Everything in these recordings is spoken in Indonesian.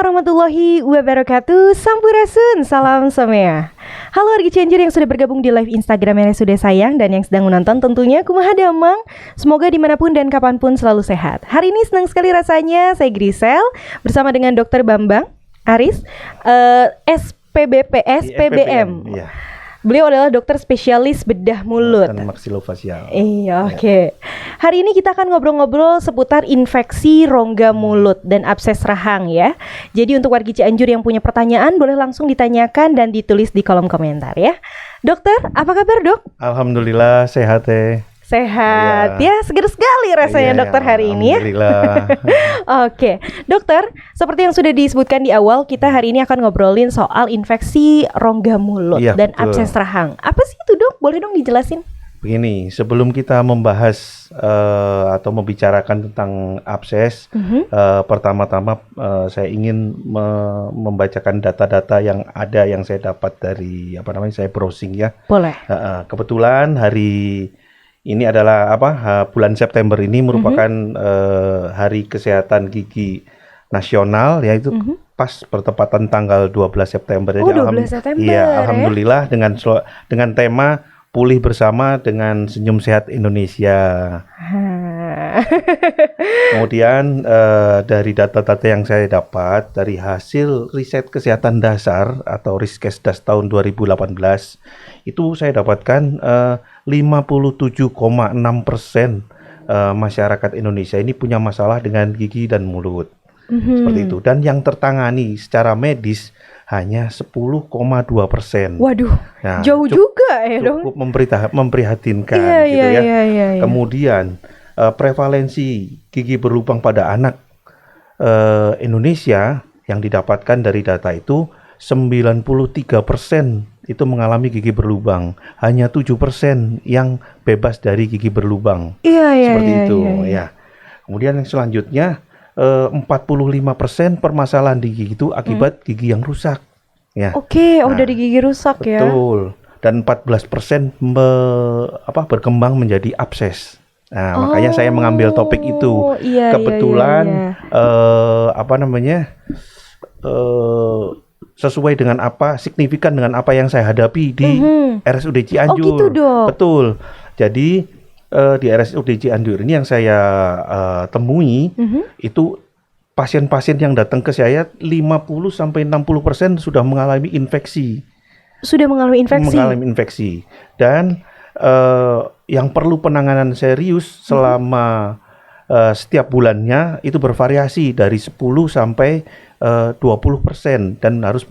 warahmatullahi wabarakatuh. Sampurasun, salam semea. Halo wargi Cianjur yang sudah bergabung di live Instagram RSUD Sayang dan yang sedang menonton tentunya kumaha damang. Semoga dimanapun dan kapanpun selalu sehat. Hari ini senang sekali rasanya saya Grisel bersama dengan Dr. Bambang Aris, SPBM. Iya. Beliau adalah dokter spesialis bedah mulut dan maksilofacial. Iya, oke. Hari ini kita akan ngobrol-ngobrol seputar infeksi rongga mulut dan abses rahang ya. Jadi untuk wargi Cianjur yang punya pertanyaan boleh langsung ditanyakan dan ditulis di kolom komentar ya. Dokter, apa kabar dok? Alhamdulillah sehat teh. Sehat ya, seger sekali rasanya dokter hari ini ya. Alhamdulillah. Oke, dokter, seperti yang sudah disebutkan di awal, kita hari ini akan ngobrolin soal infeksi rongga mulut dan abses rahang. Apa sih itu dok? Boleh dong dijelasin? Begini, sebelum kita membahas atau membicarakan tentang abses, pertama-tama saya ingin membacakan data-data yang ada yang saya dapat dari saya browsing ya. Boleh. Kebetulan hari ini adalah bulan September ini merupakan Hari Kesehatan Gigi Nasional, yaitu pas bertepatan tanggal 12 September. Oh, 12 September. Iya, alhamdulillah dengan tema Pulih Bersama dengan Senyum Sehat Indonesia. Kemudian dari data-data yang saya dapat dari hasil riset kesehatan dasar atau Riskesdas tahun 2018, itu saya dapatkan 57,6% masyarakat Indonesia ini punya masalah dengan gigi dan mulut. Seperti itu. Dan yang tertangani secara medis hanya 10,2%. Waduh, nah, jauh juga ya dong. Cukup memprihatinkan gitu ya. Kemudian prevalensi gigi berlubang pada anak Indonesia yang didapatkan dari data itu 93% itu mengalami gigi berlubang, hanya 7% yang bebas dari gigi berlubang. Seperti itu. Kemudian yang selanjutnya 45% permasalahan di gigi itu akibat gigi yang rusak. Ya. Dari gigi rusak ya. Betul. Dan 14% berkembang menjadi abses. Nah, makanya saya mengambil topik itu. Kebetulan sesuai dengan signifikan dengan apa yang saya hadapi di RSUD Cianjur. Oh gitu dok. Betul. Jadi di RSUD Cianjur ini yang saya temui itu pasien-pasien yang datang ke saya 50-60% sudah mengalami infeksi. Mengalami infeksi. Dan yang perlu penanganan serius selama setiap bulannya itu bervariasi dari 10 sampai 20% dan harus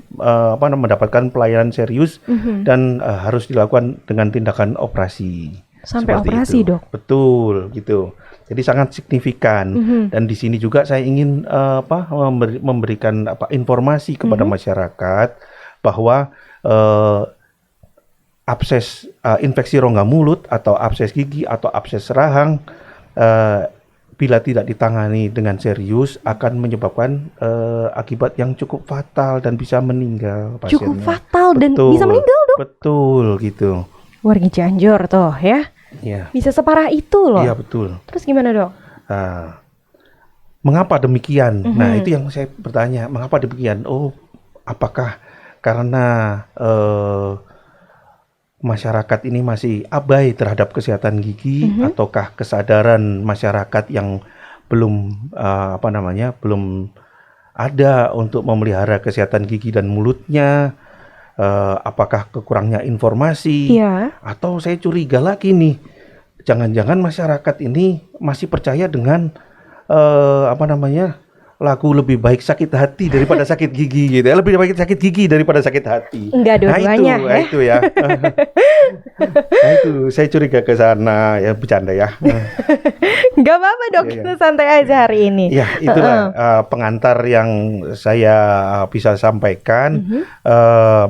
mendapatkan pelayanan serius dan harus dilakukan dengan tindakan operasi. Sampai operasi itu. Dok. Betul gitu. Jadi sangat signifikan dan di sini juga saya ingin memberikan informasi kepada masyarakat bahwa abses infeksi rongga mulut atau abses gigi atau abses rahang bila tidak ditangani dengan serius akan menyebabkan akibat yang cukup fatal dan bisa meninggal pasiennya. Cukup fatal dan bisa meninggal dok? Betul gitu. Warga Cianjur tuh ya. Iya. Bisa separah itu loh. Iya betul. Terus gimana dok? Mengapa demikian? Nah itu yang saya bertanya. Mengapa demikian? Apakah karena masyarakat ini masih abai terhadap kesehatan gigi, ataukah kesadaran masyarakat yang belum belum ada untuk memelihara kesehatan gigi dan mulutnya? Apakah kekurangnya informasi? Atau saya curiga lagi nih, jangan-jangan masyarakat ini masih percaya dengan lagu lebih baik sakit hati daripada sakit gigi gitu ya. Lebih baik sakit gigi daripada sakit hati. Enggak dua-duanya ya. Itu ya. Itu saya curiga ke sana ya, bercanda ya. Enggak apa-apa dok, kita santai aja hari ini. Ya, itulah pengantar yang saya bisa sampaikan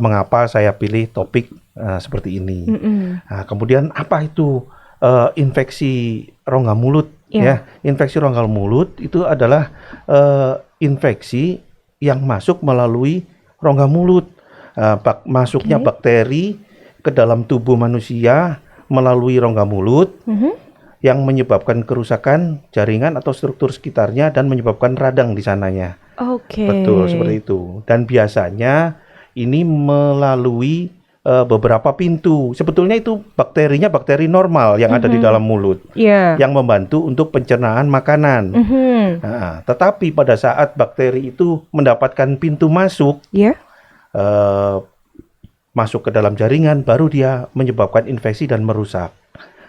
mengapa saya pilih topik seperti ini. Nah, kemudian apa itu infeksi rongga mulut? Infeksi rongga mulut itu adalah infeksi yang masuk melalui rongga mulut. Masuknya bakteri ke dalam tubuh manusia melalui rongga mulut yang menyebabkan kerusakan jaringan atau struktur sekitarnya dan menyebabkan radang di sananya. Oke. Betul, seperti itu. Dan biasanya ini melalui beberapa pintu. Sebetulnya itu bakterinya bakteri normal yang ada di dalam mulut, Iya. yang membantu untuk pencernaan makanan. Nah, tetapi pada saat bakteri itu mendapatkan pintu masuk, Iya. masuk ke dalam jaringan, baru dia menyebabkan infeksi dan merusak.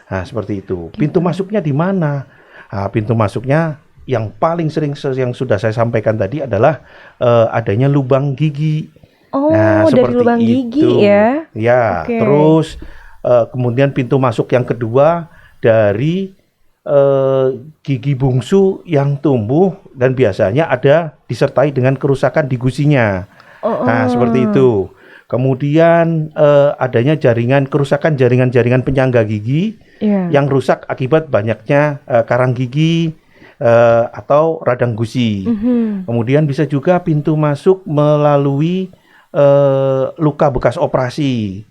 Nah, seperti itu. Pintu masuknya di mana? Nah, pintu masuknya yang paling sering yang sudah saya sampaikan tadi adalah adanya lubang gigi. Oh, Nah, dari seperti lubang gigi itu. ya. Ya, Oke. terus kemudian pintu masuk yang kedua dari gigi bungsu yang tumbuh dan biasanya ada disertai dengan kerusakan di gusinya. Nah, seperti itu. Kemudian adanya kerusakan jaringan-jaringan penyangga gigi yang rusak akibat banyaknya karang gigi atau radang gusi. Kemudian bisa juga pintu masuk melalui luka bekas operasi.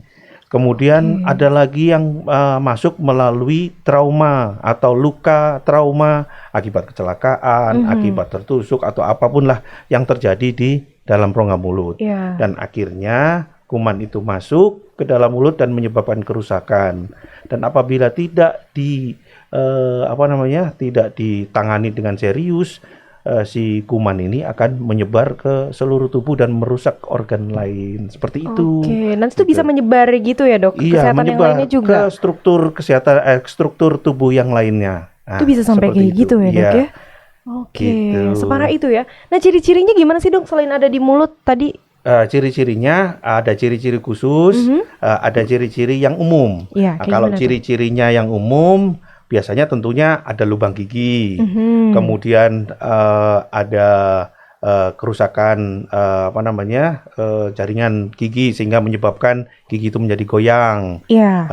Kemudian ada lagi yang masuk melalui trauma atau luka trauma akibat kecelakaan, akibat tertusuk atau apapun lah yang terjadi di dalam rongga mulut. Dan akhirnya kuman itu masuk ke dalam mulut dan menyebabkan kerusakan. Dan apabila tidak tidak ditangani dengan serius, si kuman ini akan menyebar ke seluruh tubuh dan merusak organ lain. Seperti itu. Oke, nanti itu bisa menyebar gitu ya, Dok? Ke Iya, kesehatan yang menyebar lainnya juga. ke struktur tubuh yang lainnya. Nah, Itu bisa sampai seperti kayak gitu ya, Dok Iya, ya? Oke, gitu. separah itu ya. Nah, ciri-cirinya gimana sih, Dok? Selain ada di mulut tadi? Ciri-cirinya ada ciri-ciri khusus, ada ciri-ciri yang umum. Iya, Nah, kayak kalau gimana tuh? ciri-cirinya yang umum, biasanya tentunya ada lubang gigi, kemudian ada kerusakan jaringan gigi sehingga menyebabkan gigi itu menjadi goyang, Iya.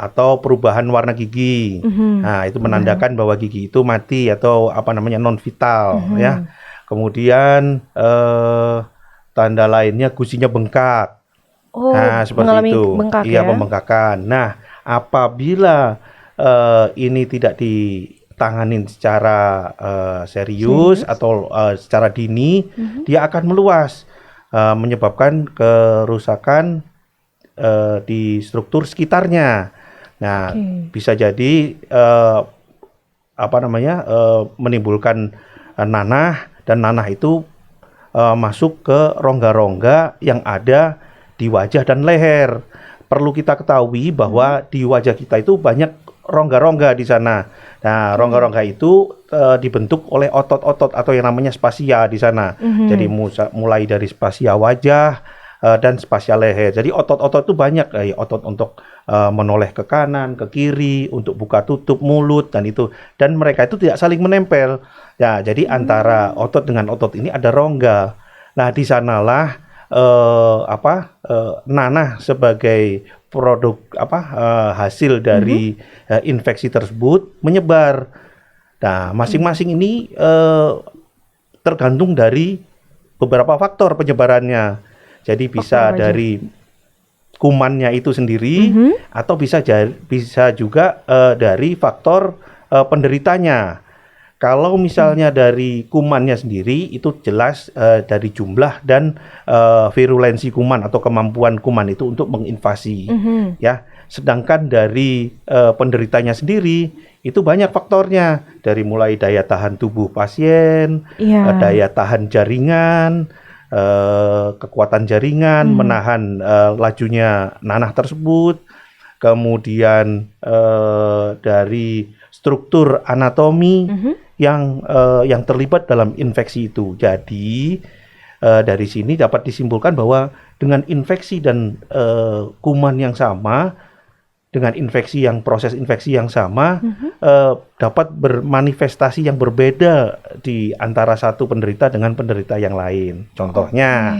atau perubahan warna gigi. Nah, itu menandakan bahwa gigi itu mati atau non vital, ya. Kemudian tanda lainnya gusinya bengkak. Oh, Nah, seperti mengalami itu. bengkak Iya, ya? pembengkakan. Nah, apabila ini tidak ditanganin secara serius atau secara dini, dia akan meluas, menyebabkan kerusakan di struktur sekitarnya. Nah, bisa jadi menimbulkan nanah, dan nanah itu masuk ke rongga-rongga yang ada di wajah dan leher. Perlu kita ketahui bahwa di wajah kita itu banyak rongga-rongga di sana. Nah, rongga-rongga itu dibentuk oleh otot-otot atau yang namanya spasia di sana. Jadi mulai dari spasia wajah dan spasia leher. Jadi otot-otot itu banyak, otot untuk menoleh ke kanan, ke kiri, untuk buka tutup mulut dan mereka itu tidak saling menempel. Ya, jadi antara otot dengan otot ini ada rongga. Nah, di sanalah nanah sebagai produk hasil dari infeksi tersebut menyebar. Nah, masing-masing ini tergantung dari beberapa faktor penyebarannya. Jadi bisa dari kumannya itu sendiri, atau bisa juga dari faktor penderitanya. Kalau misalnya dari kumannya sendiri, itu jelas dari jumlah dan virulensi kuman atau kemampuan kuman itu untuk menginvasi, ya. Sedangkan dari penderitanya sendiri itu banyak faktornya, dari mulai daya tahan tubuh pasien, daya tahan jaringan, kekuatan jaringan, menahan lajunya nanah tersebut, kemudian dari struktur anatomi yang terlibat dalam infeksi itu. Jadi dari sini dapat disimpulkan bahwa dengan infeksi dan kuman yang sama, dengan proses infeksi yang sama, dapat bermanifestasi yang berbeda di antara satu penderita dengan penderita yang lain. Contohnya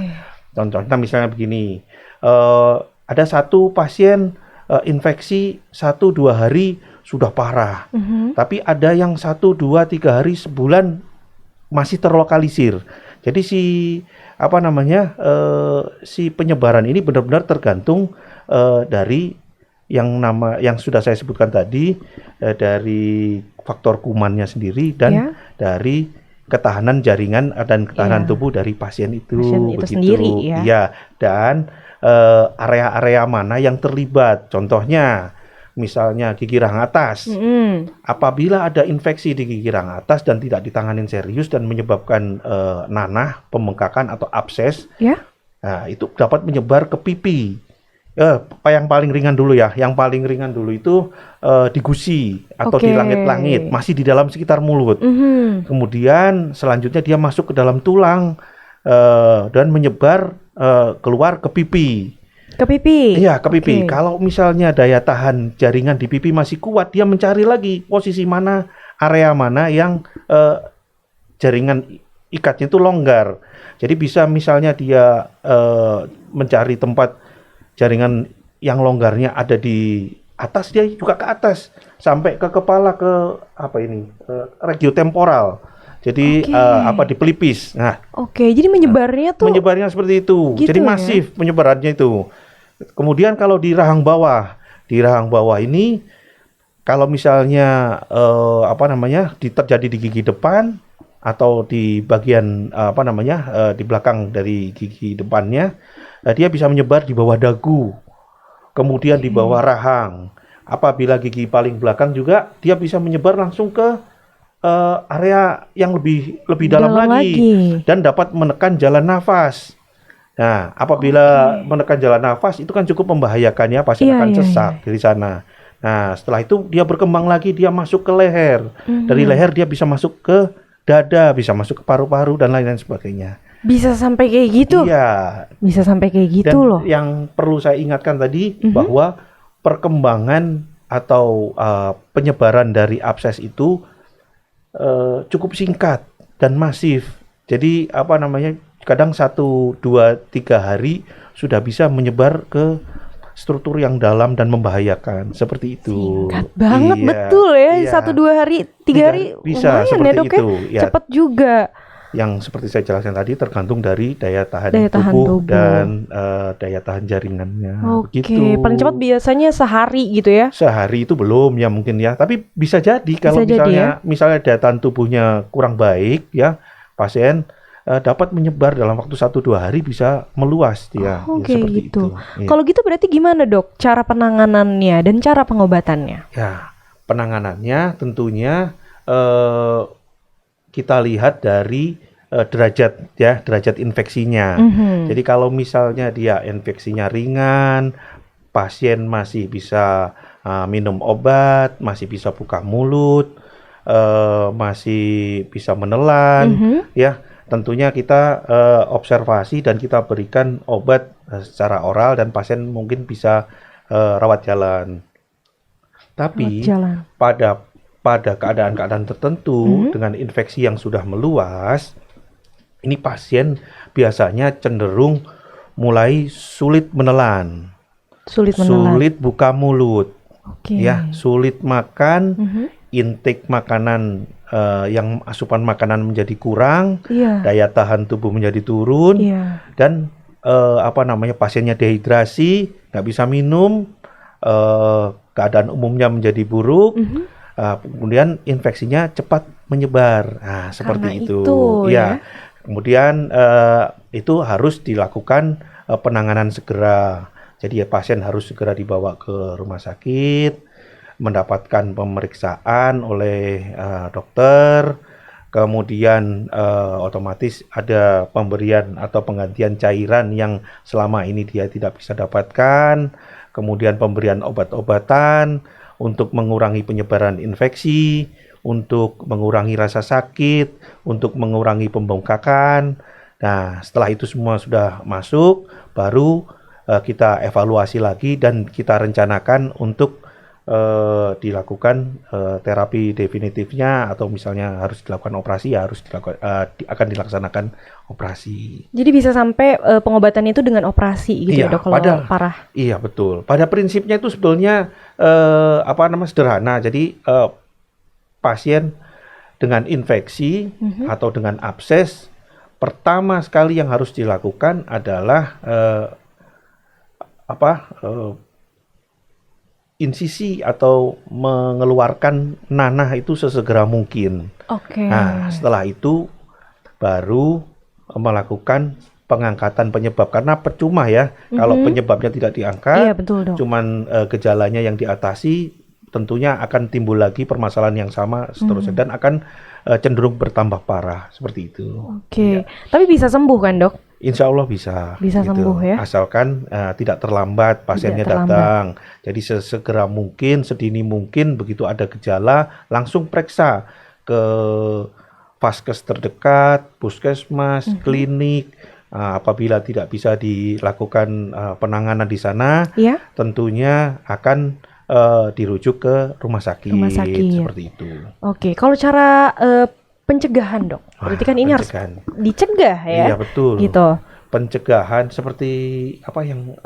misalnya begini, ada satu pasien infeksi 1-2 hari sudah parah, tapi ada yang 1, 2, 3 hari, sebulan masih terlokalisir. Jadi si penyebaran ini benar-benar tergantung dari yang sudah saya sebutkan tadi, dari faktor kumannya sendiri dan dari ketahanan jaringan dan ketahanan Iya. tubuh dari pasien itu, Pasien itu begitu. sendiri ya. Iya, dan area-area mana yang terlibat. Contohnya, misalnya gigi rahang atas. Apabila ada infeksi di gigi rahang atas dan tidak ditanganin serius dan menyebabkan nanah, pembengkakan atau abses, Ya. nah itu dapat menyebar ke pipi. Yang paling ringan dulu ya. Yang paling ringan dulu itu di gusi atau di Oke. langit-langit, masih di dalam sekitar mulut. Kemudian selanjutnya dia masuk ke dalam tulang dan menyebar keluar ke pipi. Ke pipi. Iya, ke pipi. Oke. Kalau misalnya daya tahan jaringan di pipi masih kuat, dia mencari lagi posisi mana, area mana yang jaringan ikatnya itu longgar. Jadi bisa misalnya dia mencari tempat jaringan yang longgarnya ada di atas, dia juga ke atas sampai ke kepala, ke regiotemporal. Jadi Oke. di pelipis. Nah, Oke, jadi menyebarnya tuh menyebarnya seperti itu. gitu Jadi ya? masif penyebarannya itu. Kemudian kalau di rahang bawah ini kalau misalnya terjadi di gigi depan atau di bagian di belakang dari gigi depannya, dia bisa menyebar di bawah dagu, kemudian di bawah rahang. Apabila gigi paling belakang juga dia bisa menyebar langsung ke area yang lebih dalam lagi dan dapat menekan jalan nafas. Nah, apabila menekan jalan nafas itu kan cukup membahayakan ya, pasien Iya, akan iya, sesak dari sana. Nah, setelah itu dia berkembang lagi, dia masuk ke leher. Dari leher dia bisa masuk ke dada, bisa masuk ke paru-paru dan lain-lain sebagainya. Bisa sampai kayak gitu. Iya. Bisa sampai kayak gitu Dan loh. yang perlu saya ingatkan tadi bahwa perkembangan atau penyebaran dari abses itu cukup singkat dan masif. Jadi kadang 1, 2, 3 hari sudah bisa menyebar ke struktur yang dalam dan membahayakan, seperti itu. Singkat banget, Iya, betul ya. iya. 1, 2 hari, 3 hari Bisa lumayan seperti ya, Dok ya. itu. Ya, Cepet juga. yang seperti saya jelaskan tadi tergantung dari daya tahan Daya tahan tubuh. dan daya tahan jaringannya. Oke, Begitu. paling cepat biasanya sehari gitu ya. Sehari itu belum ya mungkin ya, tapi bisa jadi kalau Bisa jadi misalnya daya tahan tubuhnya kurang baik ya, pasien dapat menyebar dalam waktu 1-2 hari, bisa meluas dia. Oh, Ya, kayak seperti gitu. itu. Ya. Kalau gitu berarti gimana, Dok? Cara penanganannya dan cara pengobatannya? Ya, penanganannya tentunya kita lihat dari derajat infeksinya. Jadi kalau misalnya dia infeksinya ringan, pasien masih bisa minum obat, masih bisa buka mulut, masih bisa menelan, ya tentunya kita observasi dan kita berikan obat secara oral dan pasien mungkin bisa rawat jalan. Tapi pada keadaan-keadaan tertentu dengan infeksi yang sudah meluas, ini pasien biasanya cenderung mulai sulit menelan, sulit buka mulut, ya, sulit makan, intake makanan yang asupan makanan menjadi kurang, daya tahan tubuh menjadi turun, dan pasiennya dehidrasi, nggak bisa minum, keadaan umumnya menjadi buruk. Kemudian infeksinya cepat menyebar. Nah, seperti itu. Ya. Kemudian itu harus dilakukan penanganan segera. Jadi pasien harus segera dibawa ke rumah sakit, mendapatkan pemeriksaan oleh dokter. Kemudian otomatis ada pemberian atau penggantian cairan yang selama ini dia tidak bisa dapatkan. Kemudian pemberian obat-obatan untuk mengurangi penyebaran infeksi, untuk mengurangi rasa sakit, untuk mengurangi pembengkakan. Nah, setelah itu semua sudah masuk, baru kita evaluasi lagi dan kita rencanakan untuk dilakukan terapi definitifnya, atau misalnya harus dilakukan operasi, ya harus akan dilaksanakan operasi. Jadi bisa sampai pengobatan itu dengan operasi gitu ya, Dok, kalau parah. Iya, betul. Pada prinsipnya itu sebetulnya sederhana. Jadi pasien dengan infeksi atau dengan abses, pertama sekali yang harus dilakukan adalah insisi atau mengeluarkan nanah itu sesegera mungkin. Oke. Nah, setelah itu baru melakukan pengangkatan penyebab, karena percuma ya kalau penyebabnya tidak diangkat, Iya, betul, Dok. cuman gejalanya yang diatasi, tentunya akan timbul lagi permasalahan yang sama seterusnya dan akan cenderung bertambah parah seperti itu. Oke. Tapi bisa sembuh kan, Dok? Insya Allah bisa. Bisa sembuh ya? Asalkan tidak terlambat pasiennya datang. Jadi sesegera mungkin, sedini mungkin begitu ada gejala langsung periksa ke vaskes terdekat, puskesmas, klinik. Apabila tidak bisa dilakukan penanganan di sana, tentunya akan dirujuk ke rumah sakit. Seperti itu. Oke, kalau cara pencegahan, Dok, berarti kan ini harus dicegah ya? Iya, betul. Gitu. Pencegahan seperti apa yang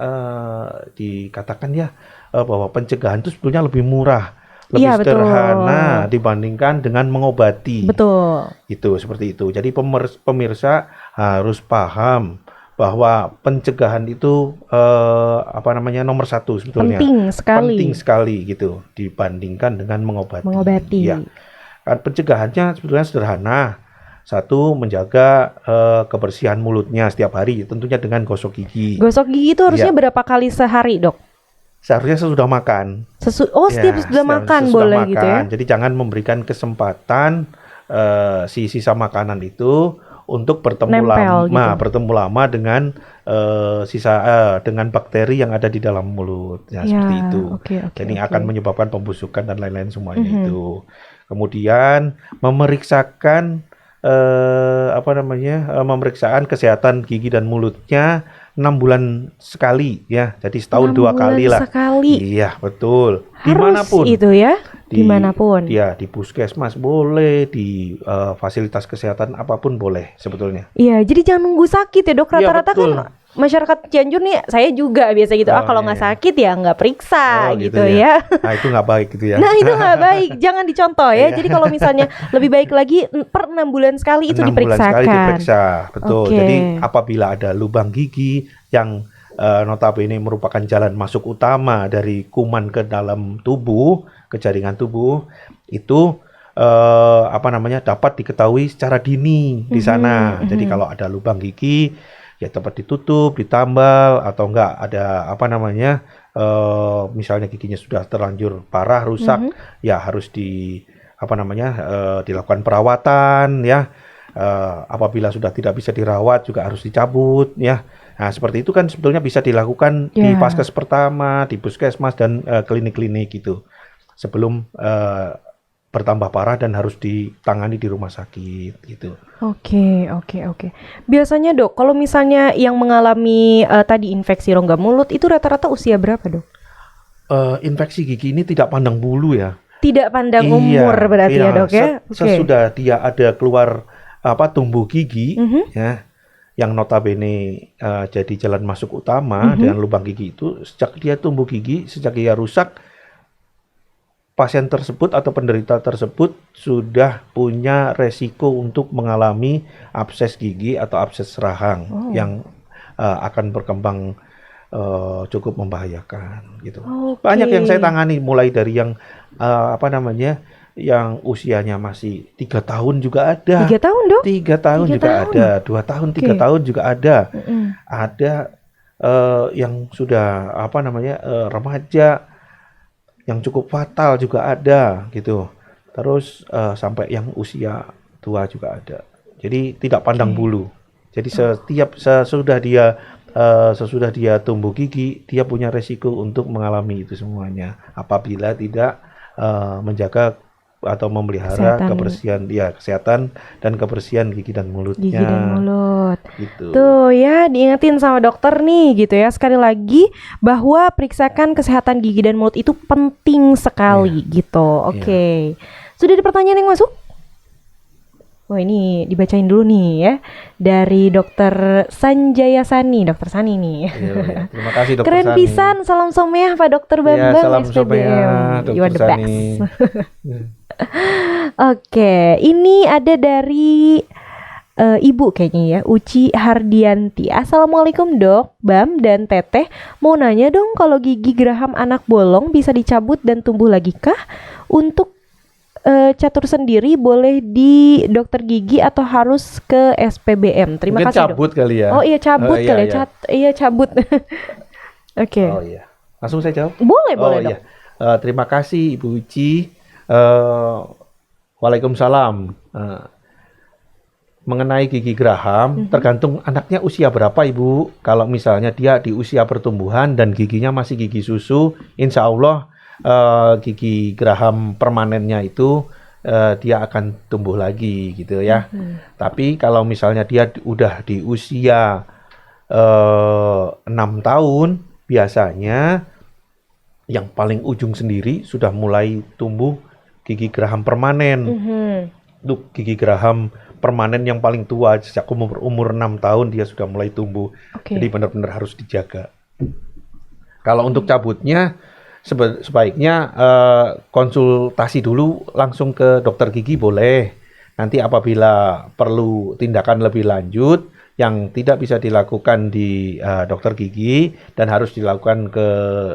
dikatakan ya, bahwa pencegahan itu sebetulnya lebih murah, lebih sederhana dibandingkan dengan mengobati. Betul. Itu seperti itu. Jadi pemirsa harus paham bahwa pencegahan itu nomor satu sebetulnya. Penting sekali gitu dibandingkan dengan mengobati. Ya. Kan pencegahannya sebetulnya sederhana. Satu, menjaga kebersihan mulutnya setiap hari, tentunya dengan gosok gigi. Gosok gigi itu harusnya berapa kali sehari, Dok? Seharusnya sesudah makan. Setiap sesudah makan boleh gitu ya? Jadi jangan memberikan kesempatan si sisa makanan itu untuk bertemu lama dengan dengan bakteri yang ada di dalam mulut. Ya, seperti itu. Jadi akan menyebabkan pembusukan dan lain-lain semuanya itu. Kemudian memeriksakan pemeriksaan kesehatan gigi dan mulutnya 6 bulan sekali ya. Jadi setahun 2 kali lah. Iya, betul. Dimanapun itu ya. Dimanapun. Ya, di puskesmas boleh, di fasilitas kesehatan apapun boleh sebetulnya. Iya, jadi jangan nunggu sakit ya, Dok. Rata-rata kan masyarakat Cianjur nih, saya juga biasa gitu. Kalau nggak sakit ya nggak periksa gitu ya. Nah, itu nggak baik gitu ya. Nah, itu nggak baik. Jangan dicontoh ya. Jadi kalau misalnya lebih baik lagi per 6 bulan sekali itu 6 diperiksakan. 6 bulan sekali diperiksa, betul. Jadi apabila ada lubang gigi yang notabene merupakan jalan masuk utama dari kuman ke dalam tubuh, ke jaringan tubuh, itu dapat diketahui secara dini di sana. Jadi kalau ada lubang gigi ya dapat ditutup, ditambal, atau enggak ada misalnya giginya sudah terlanjur parah, rusak, ya harus dilakukan perawatan ya. Apabila sudah tidak bisa dirawat juga harus dicabut ya. Nah, seperti itu kan sebetulnya bisa dilakukan di vaskes pertama, di puskesmas dan klinik-klinik gitu. Sebelum bertambah parah dan harus ditangani di rumah sakit gitu. Oke. Biasanya, Dok, kalau misalnya yang mengalami tadi infeksi rongga mulut itu rata-rata usia berapa, Dok? Infeksi gigi ini tidak pandang bulu ya. Tidak pandang umur berarti ya, Dok ya. Sesudah dia ada keluar tumbuh gigi ya, yang notabene jadi jalan masuk utama dengan lubang gigi itu, sejak dia tumbuh gigi, sejak dia rusak, pasien tersebut atau penderita tersebut sudah punya resiko untuk mengalami abses gigi atau abses rahang yang akan berkembang cukup membahayakan gitu. Banyak yang saya tangani, mulai dari yang yang usianya masih 3 tahun juga ada. 3 tahun, Dok? 3 tahun juga ada, 2 tahun, 3 tahun juga ada. Ada yang sudah remaja, yang cukup fatal juga ada gitu. Terus sampai yang usia tua juga ada. Jadi tidak pandang bulu. Jadi sesudah dia tumbuh gigi, dia punya resiko untuk mengalami itu semuanya apabila tidak menjaga atau memelihara kesehatan dan kebersihan gigi dan mulutnya. Gigi dan mulut. Gitu. Tuh ya, diingetin sama dokter nih gitu ya. Sekali lagi bahwa periksakan kesehatan gigi dan mulut itu penting sekali gitu. Oke. Sudah ada pertanyaan yang masuk? Wah, ini dibacain dulu nih ya. Dari Dokter Sanjaya Sani, Dokter Sani nih. Iya. Terima kasih Dokter Keren Sani. pisan, salam someah Pak Dokter Bambang. Salam someah You are the Dokter Sani. Oke, ini ada dari Ibu kayaknya ya, Uci Hardianti. Assalamualaikum Dok, Bam dan Teteh. Mau nanya dong, kalau gigi geraham anak bolong bisa dicabut dan tumbuh lagi kah? Untuk catur sendiri boleh di dokter gigi atau harus ke SPBM? Terima Mungkin kasih, Dok. cabut kali ya. Oh iya cabut Iya, kali ya. iya. Iya cabut. Oke. Oh iya. Langsung saya jawab. Boleh Oh Dok. iya. Terima kasih Ibu Uci. Waalaikumsalam. Mengenai gigi geraham, tergantung anaknya usia berapa Ibu. Kalau misalnya dia di usia pertumbuhan dan giginya masih gigi susu, insya Allah gigi geraham permanennya itu dia akan tumbuh lagi gitu ya. Tapi kalau misalnya dia udah di usia 6 tahun, biasanya yang paling ujung sendiri sudah mulai tumbuh gigi geraham permanen. Untuk gigi geraham permanen yang paling tua sejak umur 6 tahun dia sudah mulai tumbuh. Oke. Jadi benar-benar harus dijaga. Kalau untuk cabutnya sebaiknya konsultasi dulu langsung ke dokter gigi boleh. Nanti apabila perlu tindakan lebih lanjut yang tidak bisa dilakukan di dokter gigi dan harus dilakukan ke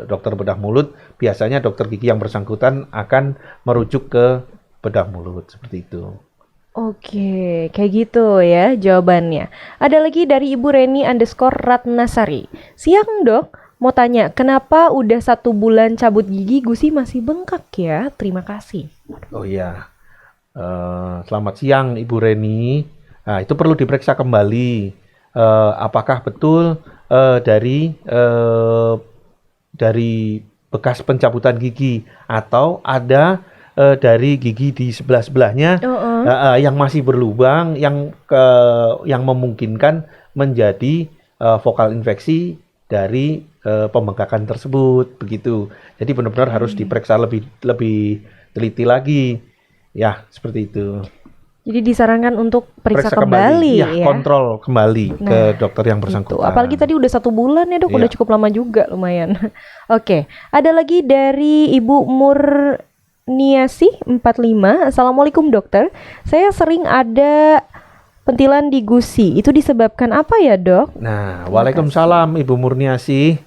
dokter bedah mulut, biasanya dokter gigi yang bersangkutan akan merujuk ke bedah mulut seperti itu. Oke, kayak gitu ya jawabannya. Ada lagi dari Ibu Reni_Ratnasari. Siang Dok, mau tanya kenapa udah 1 bulan cabut gigi gusi masih bengkak ya? Terima kasih. Oh iya, selamat siang Ibu Reni. Nah, itu perlu diperiksa kembali. Apakah betul dari bekas pencabutan gigi atau ada dari gigi di sebelah-sebelahnya yang masih berlubang yang memungkinkan menjadi vokal infeksi dari pembengkakan tersebut begitu. Jadi benar-benar harus diperiksa lebih teliti lagi. Ya, seperti itu. Jadi disarankan untuk periksa kembali ya. Kontrol kembali ke dokter yang bersangkutan. Apalagi tadi udah 1 bulan ya Dok, udah cukup lama juga lumayan. Oke, ada lagi dari Ibu Murniasi 45. Assalamualaikum dokter, saya sering ada pentilan di gusi, itu disebabkan apa ya Dok? Nah, waalaikumsalam Ibu Murniasi.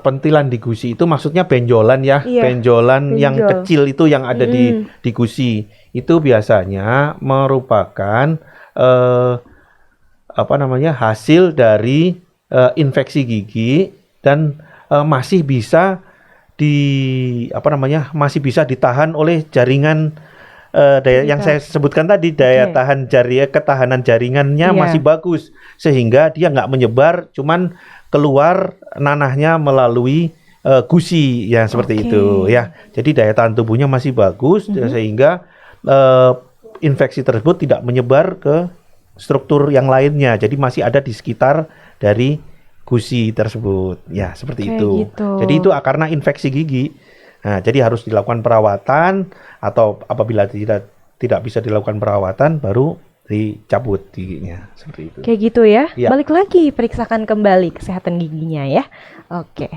Pentilan di gusi itu maksudnya benjolan ya, benjolan yang kecil itu yang ada di gusi. Itu biasanya merupakan hasil dari infeksi gigi dan masih bisa ditahan oleh jaringan yang saya sebutkan tadi, ketahanan jaringannya masih bagus sehingga dia nggak menyebar, cuman keluar nanahnya melalui gusi ya seperti itu ya. Jadi daya tahan tubuhnya masih bagus sehingga infeksi tersebut tidak menyebar ke struktur yang lainnya. Jadi masih ada di sekitar dari gusi tersebut. Ya, seperti itu. Gitu. Jadi itu karena infeksi gigi. Nah, jadi harus dilakukan perawatan atau apabila tidak bisa dilakukan perawatan baru dicabut giginya. Seperti itu. Kayak gitu ya. Ya. Balik lagi periksakan kembali kesehatan giginya ya. Oke.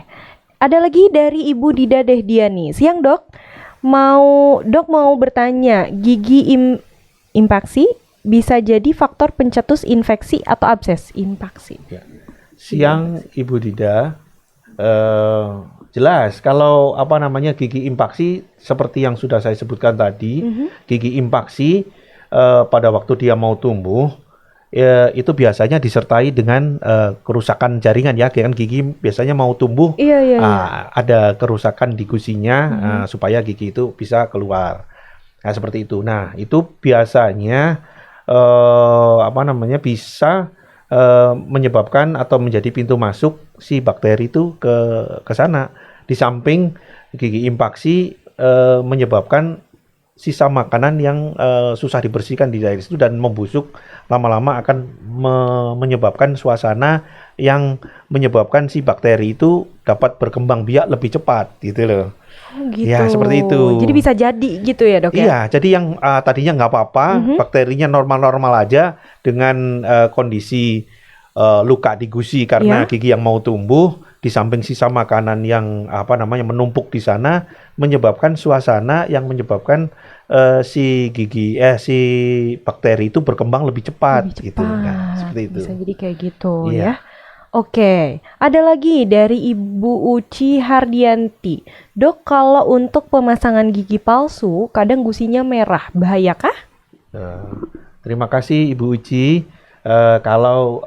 Ada lagi dari Ibu Dida Dehdiani. Siang Dok. Dok mau bertanya, gigi impaksi bisa jadi faktor pencetus infeksi atau abses? Impaksi. Ya. Siang Ibu Dida, jelas kalau gigi impaksi seperti yang sudah saya sebutkan tadi, gigi impaksi pada waktu dia mau tumbuh itu biasanya disertai dengan kerusakan jaringan ya, kan gigi biasanya mau tumbuh ada kerusakan di gusinya supaya gigi itu bisa keluar. Nah, seperti itu. Nah, itu biasanya bisa menyebabkan atau menjadi pintu masuk si bakteri itu ke sana. Di samping gigi impaksi menyebabkan sisa makanan yang susah dibersihkan di daerah situ dan membusuk, lama-lama akan menyebabkan suasana yang menyebabkan si bakteri itu dapat berkembang biak lebih cepat gitu loh. Gitu. Ya, seperti itu. Jadi bisa jadi gitu ya Dok ya? Iya, jadi yang tadinya nggak apa-apa, bakterinya normal-normal aja dengan kondisi luka di gusi karena gigi yang mau tumbuh, di samping sisa makanan yang menumpuk di sana menyebabkan suasana yang menyebabkan si bakteri itu berkembang lebih cepat. Gitu. Nah, seperti itu. Bisa jadi kayak gitu ya. Oke, ada lagi dari Ibu Uci Hardianti. Dok, kalau untuk pemasangan gigi palsu, kadang gusinya merah, bahayakah? Eh, Terima kasih Ibu Uci. Kalau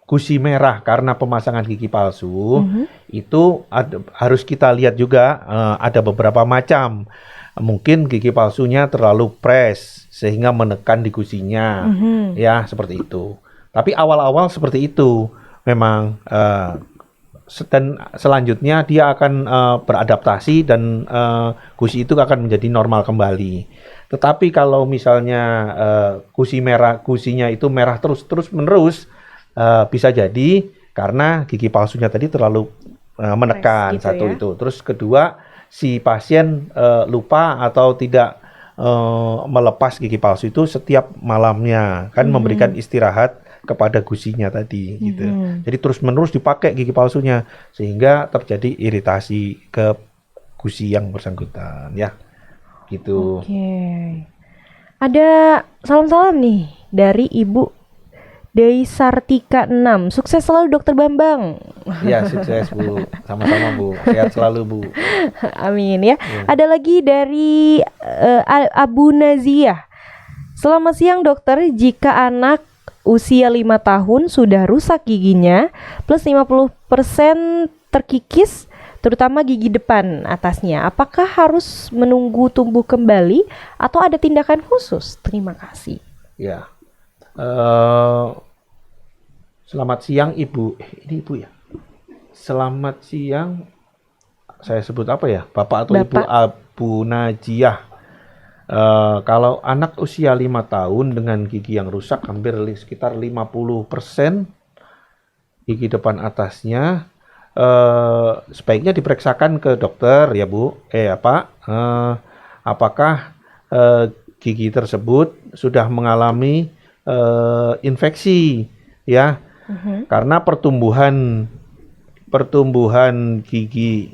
gusi merah karena pemasangan gigi palsu, itu harus kita lihat juga ada beberapa macam. Mungkin gigi palsunya terlalu press sehingga menekan di gusinya, ya seperti itu. Tapi awal-awal seperti itu, memang dan selanjutnya dia akan beradaptasi dan gusi itu akan menjadi normal kembali. Tetapi kalau misalnya gusinya itu merah terus menerus, bisa jadi karena gigi palsunya tadi terlalu menekan, Gitu satu ya. itu. Terus kedua, si pasien lupa atau tidak melepas gigi palsu itu setiap malamnya, kan memberikan istirahat kepada gusinya tadi gitu. Jadi terus-menerus dipakai gigi palsunya sehingga terjadi iritasi ke gusi yang bersangkutan, ya. Gitu. Oke. Ada salam-salam nih dari Ibu Dei Sartika 6. Sukses selalu Dokter Bambang. Ya, sukses Bu. Sama-sama Bu. Sehat selalu Bu. Amin ya. Ada lagi dari Abu Naziah. Selamat siang dokter, jika anak usia 5 tahun sudah rusak giginya plus 50% terkikis terutama gigi depan atasnya, apakah harus menunggu tumbuh kembali atau ada tindakan khusus? Terima kasih. Ya. Selamat siang Ibu. Ini Ibu ya. Selamat siang. Saya sebut apa ya? Bapak atau Ibu Bapak. Abu Najiah. Kalau anak usia 5 tahun dengan gigi yang rusak hampir sekitar 50% gigi depan atasnya, sebaiknya diperiksakan ke dokter ya Bu, Pak. Apakah gigi tersebut sudah mengalami infeksi ya? Karena pertumbuhan gigi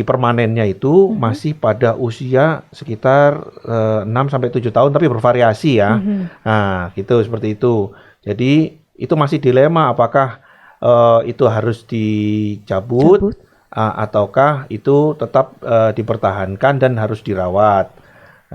permanennya itu masih pada usia sekitar 6 sampai 7 tahun tapi bervariasi ya. Nah, gitu seperti itu. Jadi itu masih dilema apakah itu harus dicabut ataukah itu tetap dipertahankan dan harus dirawat.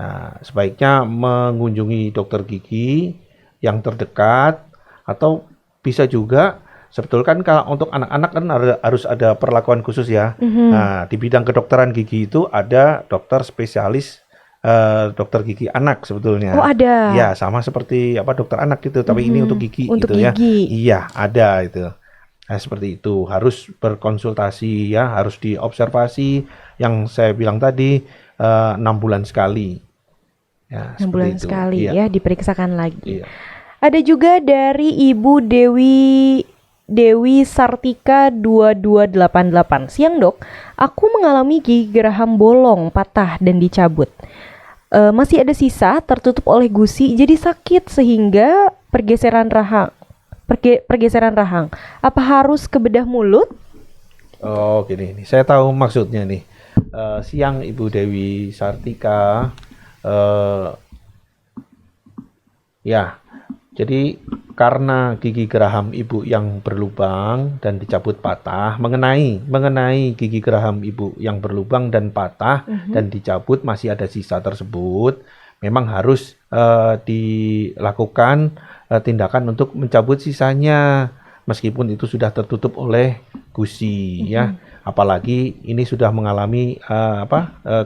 Nah, sebaiknya mengunjungi dokter gigi yang terdekat atau bisa juga sebetulnya kan kalau untuk anak-anak kan harus ada perlakuan khusus ya. Nah, di bidang kedokteran gigi itu ada dokter spesialis dokter gigi anak sebetulnya. Oh, ada. Ya, sama seperti dokter anak gitu, tapi ini untuk gigi Untuk gitu ya. gigi. Iya, ada itu. Nah, seperti itu. Harus berkonsultasi ya, harus diobservasi yang saya bilang tadi 6 bulan sekali. Ya, 6 bulan seperti itu. sekali Iya. ya, diperiksakan lagi. Iya. Ada juga dari Ibu Dewi Sartika 2288. Siang dok, aku mengalami gigi geraham bolong, patah dan dicabut. Masih ada sisa tertutup oleh gusi, jadi sakit sehingga pergeseran rahang. Apa harus ke bedah mulut? Oh, gini nih. Saya tahu maksudnya nih. Siang Ibu Dewi Sartika. Ya, jadi karena gigi geraham ibu yang berlubang dan dicabut patah, mengenai gigi geraham ibu yang berlubang dan patah dan dicabut masih ada sisa tersebut, memang harus dilakukan tindakan untuk mencabut sisanya, meskipun itu sudah tertutup oleh gusi, ya. Apalagi ini sudah mengalami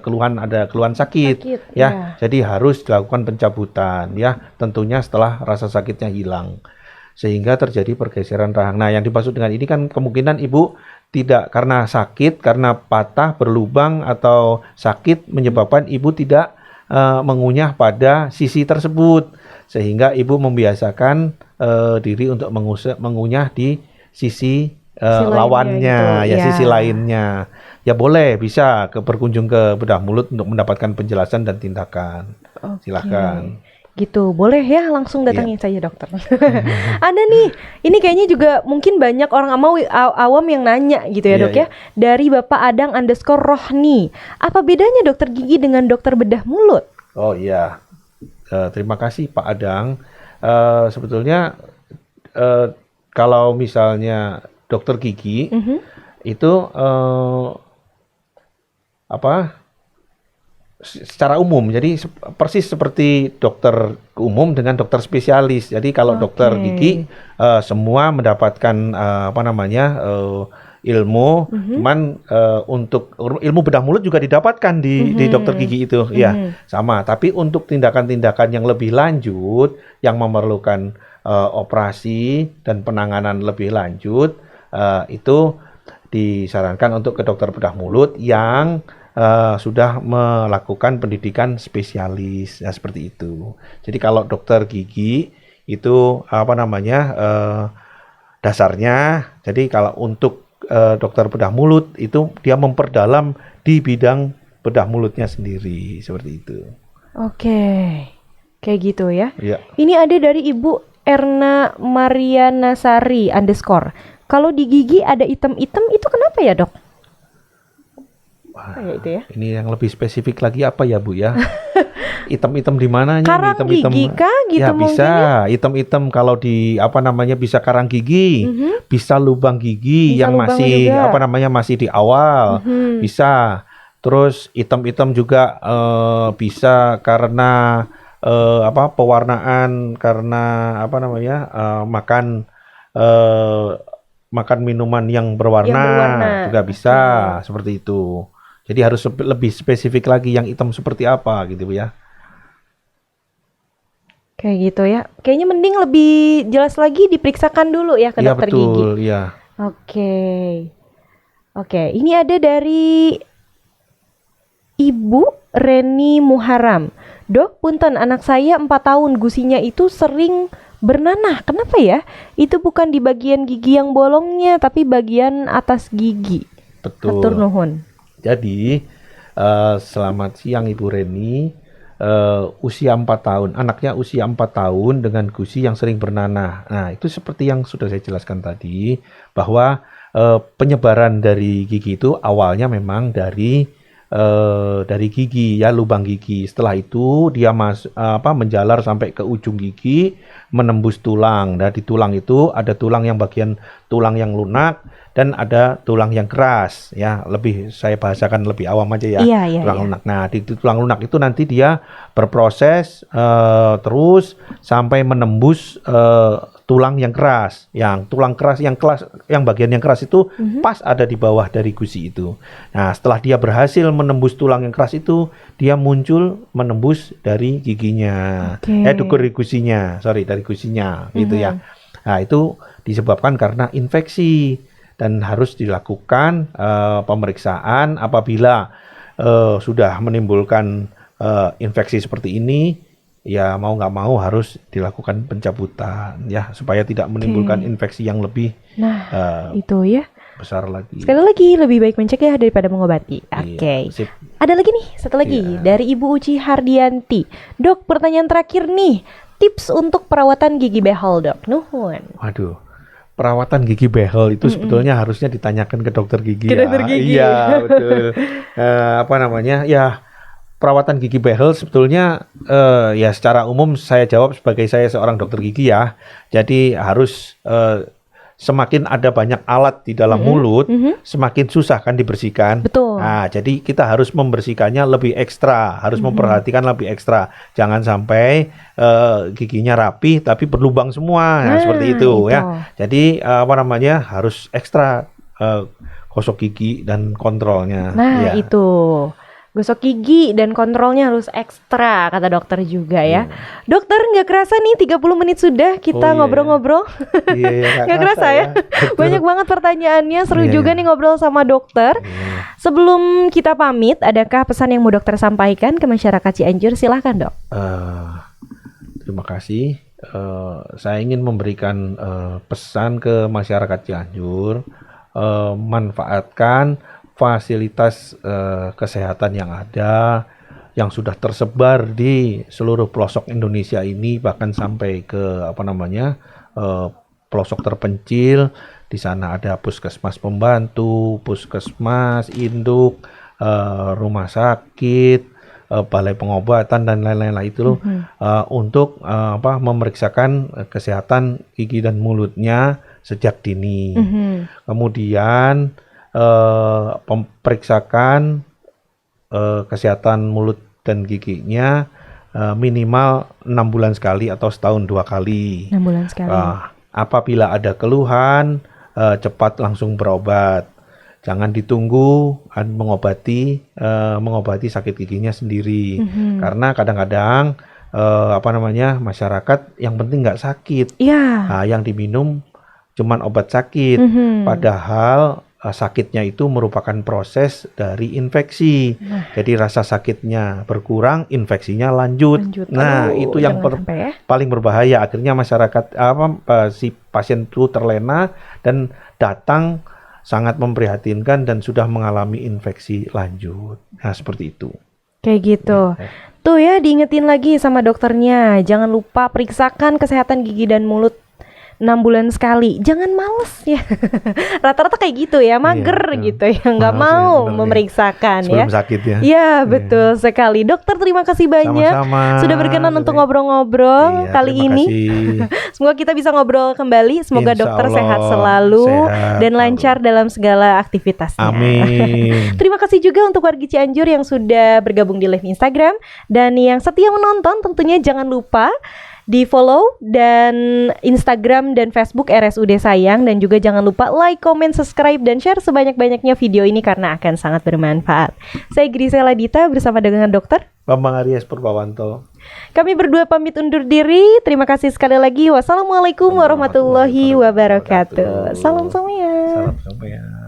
keluhan sakit ya. ya. Jadi harus dilakukan pencabutan ya, tentunya setelah rasa sakitnya hilang sehingga terjadi pergeseran rahang. Nah, yang dimaksud dengan ini kan kemungkinan ibu tidak karena sakit, karena patah, berlubang atau sakit menyebabkan ibu tidak mengunyah pada sisi tersebut sehingga ibu membiasakan diri untuk mengunyah di sisi lawannya gitu, sisi lainnya. Ya boleh, bisa berkunjung ke bedah mulut untuk mendapatkan penjelasan dan tindakan. Silakan. Gitu, boleh ya, langsung datangin saja dokter. Ada nih, ini kayaknya juga mungkin banyak orang awam yang nanya gitu ya dok ya. Dari Bapak Adang _Rohni, apa bedanya dokter gigi dengan dokter bedah mulut? Oh iya, terima kasih Pak Adang. Sebetulnya kalau misalnya dokter gigi itu secara umum, jadi persis seperti dokter umum dengan dokter spesialis. Jadi kalau dokter gigi semua mendapatkan ilmu, cuman untuk ilmu bedah mulut juga didapatkan di dokter gigi itu, ya sama. Tapi untuk tindakan-tindakan yang lebih lanjut, yang memerlukan operasi dan penanganan lebih lanjut, itu disarankan untuk ke dokter bedah mulut yang sudah melakukan pendidikan spesialis, ya seperti itu. Jadi kalau dokter gigi itu dasarnya, jadi kalau untuk dokter bedah mulut itu dia memperdalam di bidang bedah mulutnya sendiri, seperti itu. Oke, kayak gitu ya. Ya. Ini ada dari Ibu Erna Marianasari _ kalau di gigi ada item-item itu kenapa ya, Dok? Wah, ya itu ya. Ini yang lebih spesifik lagi apa ya, Bu ya? Item-item di mananya? Karang item-item gigi kah gitu ya mungkin? Bisa, item-item kalau di bisa karang gigi, bisa lubang gigi Bisa yang lubang masih juga. masih di awal, bisa. Terus item-item juga bisa karena pewarnaan, karena makan makan minuman yang berwarna, juga bisa, seperti itu. Jadi harus lebih spesifik lagi yang hitam seperti apa gitu ya. Kayak gitu ya. Kayaknya mending lebih jelas lagi diperiksakan dulu ya ke dokter gigi. Betul, ya. Oke, ini ada dari Ibu Reni Muharam. Dok, punten, anak saya 4 tahun gusinya itu sering bernanah. Kenapa ya? Itu bukan di bagian gigi yang bolongnya, tapi bagian atas gigi. Betul. Hatur nuhun. Jadi, selamat siang Ibu Reni. Usia 4 tahun, anaknya usia 4 tahun dengan gusi yang sering bernanah. Nah, itu seperti yang sudah saya jelaskan tadi, bahwa penyebaran dari gigi itu awalnya memang dari gigi, ya, lubang gigi. Setelah itu dia menjalar sampai ke ujung gigi, menembus tulang. Nah, di tulang itu ada tulang yang bagian tulang yang lunak dan ada tulang yang keras, ya. Lebih saya bahasakan lebih awam aja ya. Iya. Lunak. Nah, di tulang lunak itu nanti dia berproses terus sampai menembus tulang yang keras. Yang tulang keras yang bagian yang keras itu pas ada di bawah dari gusi itu. Nah, setelah dia berhasil menembus tulang yang keras itu, dia muncul menembus dari giginya. Dari gusinya, dari gusinya gitu ya. Nah, itu disebabkan karena infeksi dan harus dilakukan pemeriksaan apabila sudah menimbulkan infeksi seperti ini, ya mau nggak mau harus dilakukan pencabutan, ya, supaya tidak menimbulkan infeksi yang lebih itu ya besar lagi. Sekali lagi, lebih baik mencegah daripada mengobati. Oke. Ada lagi nih, satu lagi dari Ibu Uci Hardianti. Dok, pertanyaan terakhir nih, tips untuk perawatan gigi behel, Dok. Nuhun. Waduh, perawatan gigi behel itu sebetulnya harusnya ditanyakan ke dokter gigi. Ke dokter gigi. Iya, betul. Ya, perawatan gigi behel sebetulnya ya secara umum saya jawab sebagai saya seorang dokter gigi ya. Jadi harus semakin ada banyak alat di dalam mulut, semakin susah kan dibersihkan. Betul. Nah, jadi kita harus membersihkannya lebih ekstra, harus memperhatikan lebih ekstra. Jangan sampai giginya rapi tapi berlubang semua, seperti itu ya. Jadi harus ekstra gosok gigi dan kontrolnya. Nah, itu. Gosok gigi dan kontrolnya harus ekstra, kata dokter juga ya. Dokter, nggak kerasa nih 30 menit sudah kita ngobrol-ngobrol. Iya, nggak kerasa ya. Banyak banget pertanyaannya, seru juga nih ngobrol sama dokter. Sebelum kita pamit, adakah pesan yang mau dokter sampaikan ke masyarakat Cianjur? Silahkan, Dok. Terima kasih. Saya ingin memberikan pesan ke masyarakat Cianjur, manfaatkan fasilitas kesehatan yang ada, yang sudah tersebar di seluruh pelosok Indonesia ini, bahkan sampai ke pelosok terpencil. Di sana ada puskesmas pembantu, puskesmas induk, rumah sakit, balai pengobatan dan lain-lain itu untuk memeriksakan kesehatan gigi dan mulutnya sejak dini. Mhm. Kemudian memeriksakan kesehatan mulut dan giginya minimal 6 bulan sekali atau setahun 2 kali. 6 bulan sekali. Apabila ada keluhan, cepat langsung berobat. Jangan ditunggu mengobati sakit giginya sendiri. Karena kadang-kadang masyarakat yang penting nggak sakit. Iya. Nah, yang diminum cuman obat sakit. Padahal sakitnya itu merupakan proses dari infeksi. Jadi rasa sakitnya berkurang, infeksinya lanjut. Nah, itu yang paling berbahaya. Akhirnya masyarakat si pasien itu terlena dan datang sangat memprihatinkan dan sudah mengalami infeksi lanjut. Nah, seperti itu. Kayak gitu. Tuh ya, diingetin lagi sama dokternya. Jangan lupa periksakan kesehatan gigi dan mulut 6 bulan sekali. Jangan males ya. Rata-rata kayak gitu ya, mager gitu ya, nggak mau memeriksakan sebelum sakit ya. Iya, betul sekali. Dokter, terima kasih banyak sudah berkenan untuk ngobrol-ngobrol kali ini. Semoga kita bisa ngobrol kembali. Semoga dokter sehat selalu dan lancar dalam segala aktivitasnya. Amin. Terima kasih juga untuk warga Cianjur yang sudah bergabung di live Instagram dan yang setia menonton. Tentunya jangan lupa di follow dan Instagram dan Facebook RSUD Sayang, dan juga jangan lupa like, comment, subscribe, dan share sebanyak-banyaknya video ini karena akan sangat bermanfaat. Saya Grisela Dita bersama dengan dokter Bambang Aries Purbawanto. Kami berdua pamit undur diri. Terima kasih sekali lagi. Wassalamualaikum warahmatullahi wabarakatuh. Salam semua. Salam semua.